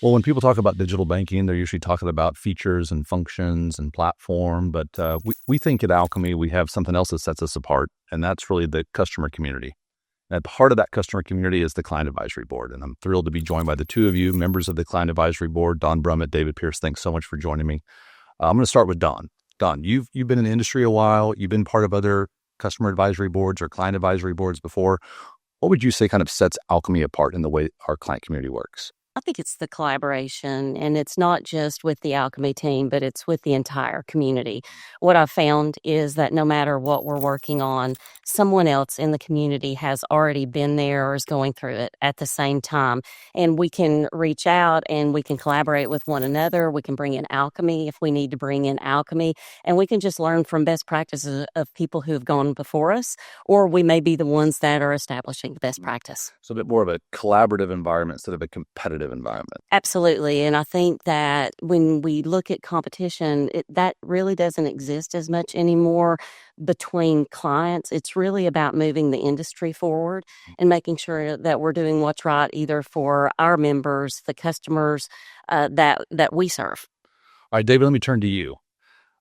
Well, when people talk about digital banking, they're usually talking about features and functions and platform. But we think at Alkami, we have something else that sets us apart, and that's really the customer community. And part of that customer community is the Client Advisory Board. And I'm thrilled to be joined by the two of you, members of the Client Advisory Board, Don Brummett, David Pierce. Thanks so much for joining me. I'm going to start with Don. Don, you've been in the industry a while. You've been part of other customer advisory boards or client advisory boards before. What would you say kind of sets Alkami apart in the way our client community works? I think it's the collaboration, and it's not just with the Alchemy team, but it's with the entire community. What I've found is that no matter what we're working on, someone else in the community has already been there or is going through it at the same time. And we can reach out and we can collaborate with one another. We can bring in Alchemy if we need to bring in Alchemy, and we can just learn from best practices of people who have gone before us, or we may be the ones that are establishing the best practice. So a bit more of a collaborative environment instead of a competitive environment. Absolutely. And I think that when we look at competition, that really doesn't exist as much anymore between clients. It's really about moving the industry forward and making sure that we're doing what's right, either for our members, the customers that we serve. All right, David, let me turn to you.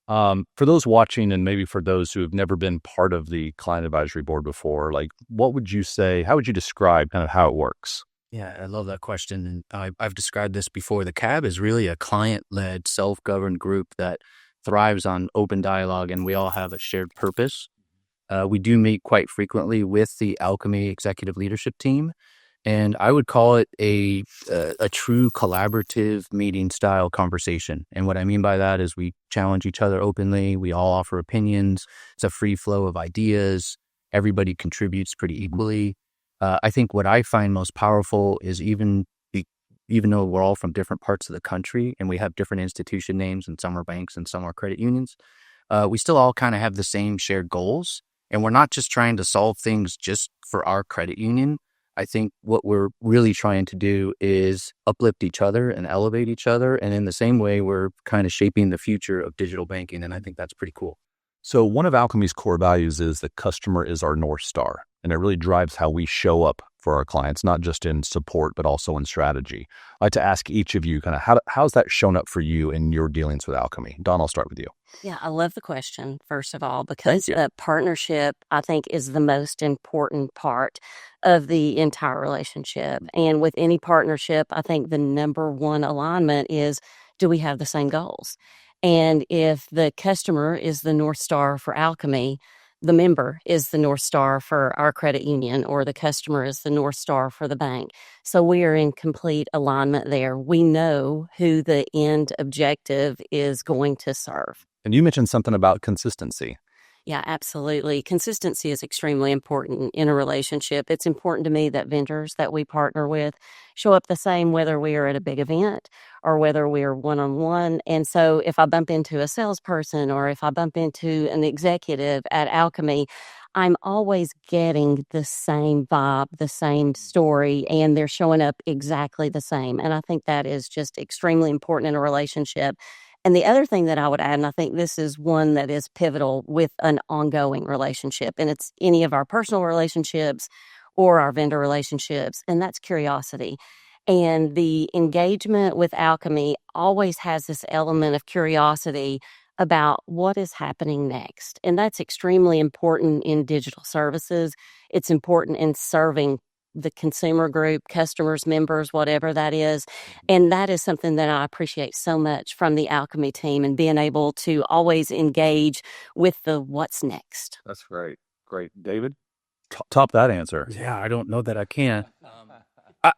For those watching and maybe for those who have never been part of the Client Advisory Board before, like what would you say, how would you describe kind of how it works? Yeah, I love that question. And I've described this before. The CAB is really a client-led, self-governed group that thrives on open dialogue, and we all have a shared purpose. We do meet quite frequently with the Alchemy executive leadership team, and I would call it a true collaborative meeting style conversation. And what I mean by that is we challenge each other openly. We all offer opinions. It's a free flow of ideas. Everybody contributes pretty equally. I think what I find most powerful is even though we're all from different parts of the country and we have different institution names and some are banks and some are credit unions, we still all kind of have the same shared goals. And we're not just trying to solve things just for our credit union. I think what we're really trying to do is uplift each other and elevate each other. And in the same way, we're kind of shaping the future of digital banking. And I think that's pretty cool. So one of Alchemy's core values is the customer is our North Star, and it really drives how we show up for our clients, not just in support, but also in strategy. I'd like to ask each of you kind of how's that shown up for you in your dealings with Alchemy? Don, I'll start with you. Yeah, I love the question, first of all, because the partnership, I think, is the most important part of the entire relationship. And with any partnership, I think the number one alignment is, do we have the same goals? And if the customer is the North Star for Alchemy, the member is the North Star for our credit union, or the customer is the North Star for the bank. So we are in complete alignment there. We know who the end objective is going to serve. And you mentioned something about consistency. Yeah, absolutely. Consistency is extremely important in a relationship. It's important to me that vendors that we partner with show up the same, whether we are at a big event or whether we are one-on-one. And so if I bump into a salesperson or if I bump into an executive at Alchemy, I'm always getting the same vibe, the same story, and they're showing up exactly the same. And I think that is just extremely important in a relationship. And the other thing that I would add, and I think this is one that is pivotal with an ongoing relationship, and it's any of our personal relationships or our vendor relationships, and that's curiosity. And the engagement with Alchemy always has this element of curiosity about what is happening next. And that's extremely important in digital services. It's important in serving the consumer group, customers, members, whatever that is. And that is something that I appreciate so much from the Alchemy team, and being able to always engage with the what's next. That's great. Great. David, top that answer. Yeah, I don't know that I can.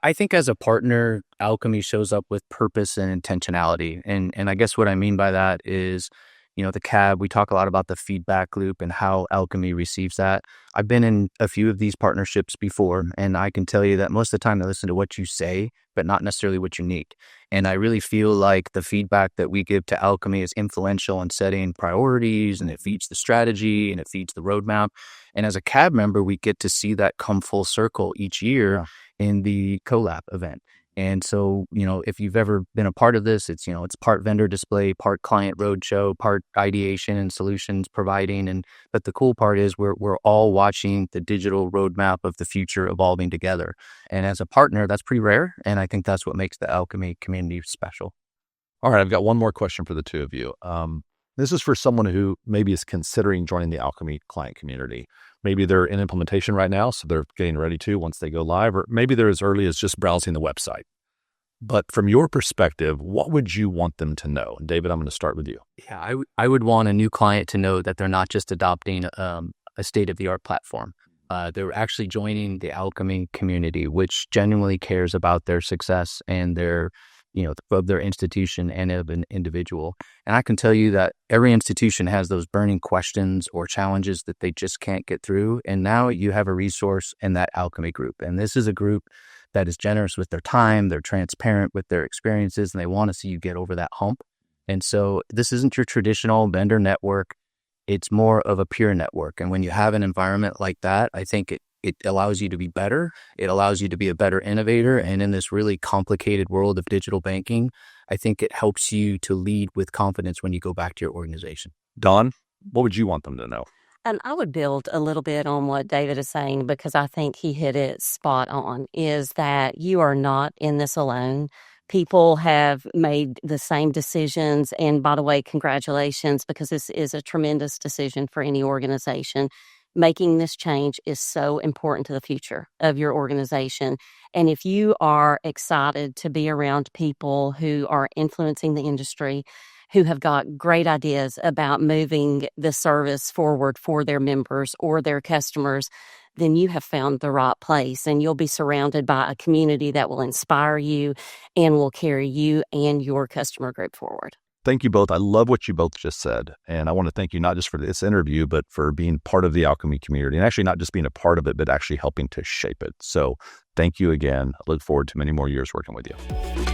I think as a partner, Alchemy shows up with purpose and intentionality. And I guess what I mean by that is, the CAB, we talk a lot about the feedback loop and how Alchemy receives that. I've been in a few of these partnerships before, and I can tell you that most of the time I listen to what you say, but not necessarily what you need. And I really feel like the feedback that we give to Alchemy is influential in setting priorities, and it feeds the strategy, and it feeds the roadmap. And as a CAB member, we get to see that come full circle each year in the collab event. And so, if you've ever been a part of this, it's part vendor display, part client roadshow, part ideation and solutions providing. But the cool part is we're all watching the digital roadmap of the future evolving together. And as a partner, that's pretty rare. And I think that's what makes the Alkami community special. All right, I've got one more question for the two of you. This is for someone who maybe is considering joining the Alkami client community. Maybe they're in implementation right now, so they're getting ready to once they go live, or maybe they're as early as just browsing the website. But from your perspective, what would you want them to know? And David, I'm going to start with you. Yeah, I would want a new client to know that they're not just adopting a state-of-the-art platform. They're actually joining the Alkami community, which genuinely cares about their success and of their institution and of an individual. And I can tell you that every institution has those burning questions or challenges that they just can't get through. And now you have a resource in that Alkami group. And this is a group that is generous with their time, they're transparent with their experiences, and they want to see you get over that hump. And so this isn't your traditional vendor network. It's more of a peer network. And when you have an environment like that, I think it allows you to be better. It allows you to be a better innovator. And in this really complicated world of digital banking, I think it helps you to lead with confidence when you go back to your organization. Don, what would you want them to know? And I would build a little bit on what David is saying, because I think he hit it spot on, is that you are not in this alone. People have made the same decisions. And by the way, congratulations, because this is a tremendous decision for any organization. Making this change is so important to the future of your organization. And if you are excited to be around people who are influencing the industry, who have got great ideas about moving the service forward for their members or their customers, then you have found the right place, and you'll be surrounded by a community that will inspire you and will carry you and your customer group forward. Thank you both. I love what you both just said. And I want to thank you not just for this interview, but for being part of the Alkami community, and actually not just being a part of it, but actually helping to shape it. So thank you again. I look forward to many more years working with you.